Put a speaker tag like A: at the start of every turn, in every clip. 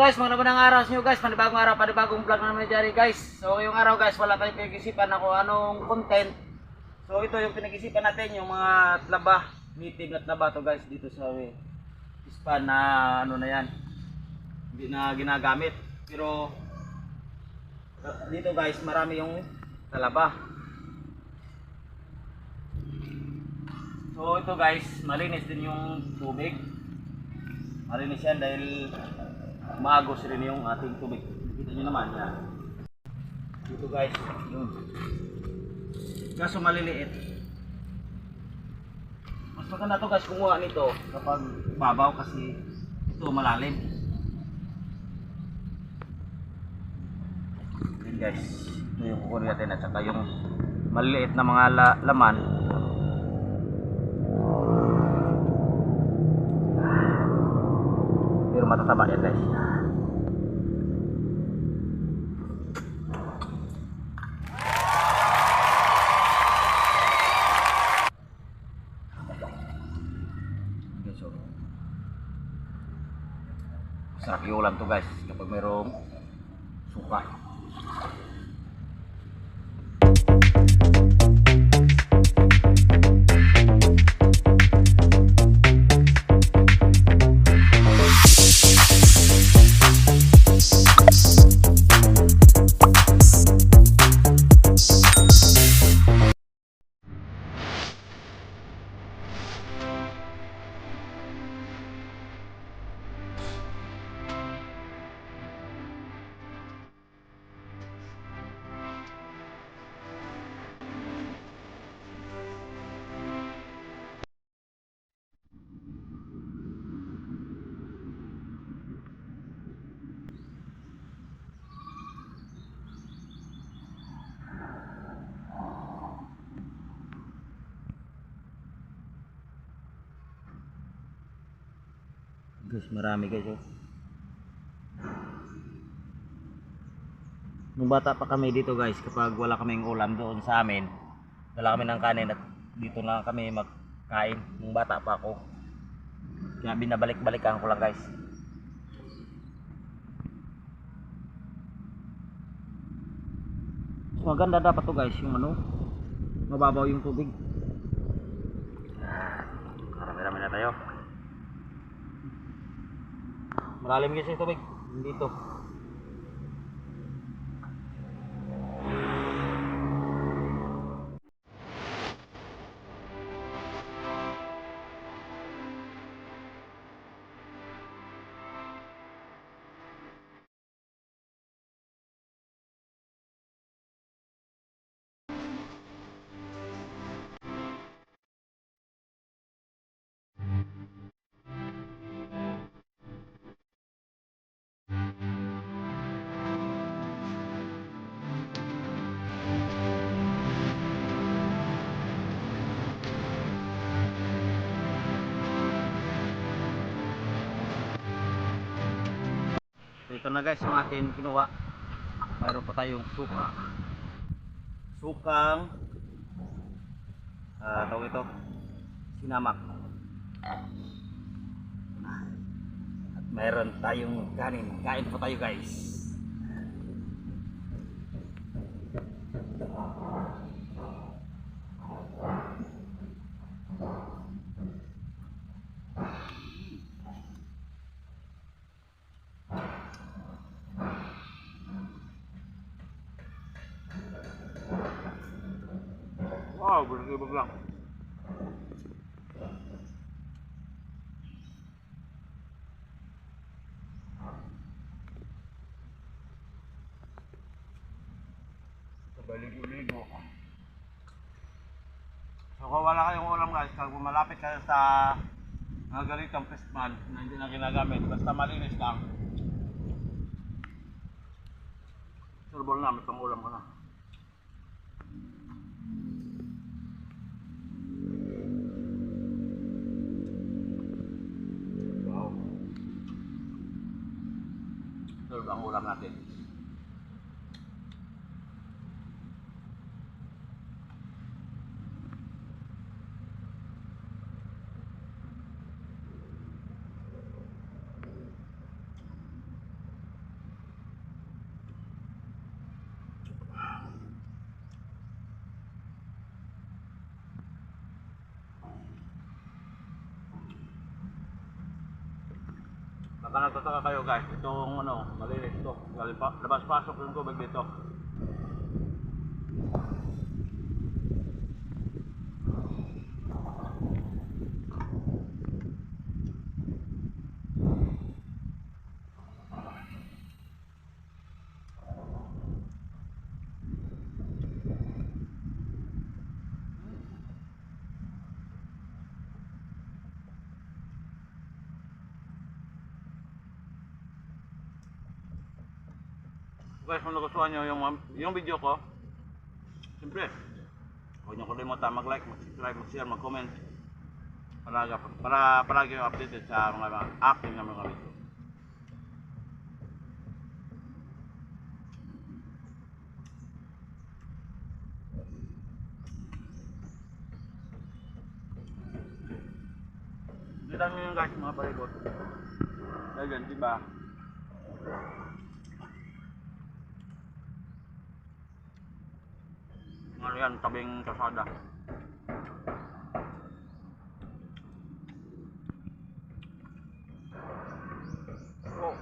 A: guys, magandang araw sa inyo guys, panibagong araw, panibagong vlog na naman dyan guys. So ngayong araw guys, wala tayong pinag-isipan na kung anong content. So ito yung pinag-isipan natin, yung mga tlaba, native na tlaba to guys, dito sa ispan na ano na yan, hindi na ginagamit. Pero dito guys, marami yung talaba. So ito guys, malinis din yung tubig. Malinis yan dahil maagos rin yung ating tubig. Nakita nyo naman yan. Dito guys, yun. Kaso maliliit. Mas maganda to guys kumuha nito kapag babaw kasi ito malalim. Yun guys, ito yung kukunin natin at saka yung maliliit na mga laman. Pero matataba yan guys. Sarap iulam to guys kapag mayroong suka. Guys, marami guys oh. Nung bata pa kami dito guys, kapag wala kaming ulam doon sa amin, dala kami ng kanin at dito na kami magkain nung bata pa ako. Kaya binabalik-balikan ko lang guys. So, maganda dapat to guys, yung ano, mababaw yung tubig. Marami-rami na tayo. Malalim guys yung tubig dito. So, ito na guys yung atin kinuha. Mayroon pa tayong suka. Sukang tawag ito sinamak. At mayroon tayong kanin. Kain pa tayo guys. Wow, bersih-bersih lang. Baligo-ligo. So kung wala kayong ulam guys, kung malapit kayo sa mga ganitong fishpan na hindi na ginagamit, basta malinis lang, surbol na, may pang ulam ko na. Wow, surb ang ulam natin.
B: Baka nagtataka kayo guys, itong ano, malinis ito. Labas-pasok yung tubig dito. Guys, kung nagustuhan nyo yung video ko, siyempre, huwag nyo kalimutan mag-like, mag-subscribe, mag-share, mag-comment para palagi yung updated sa mga active na mga video. Kita nyo yung guys, mga palibot. Dahil yan, diba? Ano yan, tabing kasada. Oh.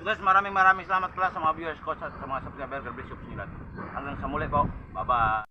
B: So guys, maraming salamat pala sa mga viewers ko, sa mga subscriber. God bless you po sila. Hanggang sa muli po. Bye-bye.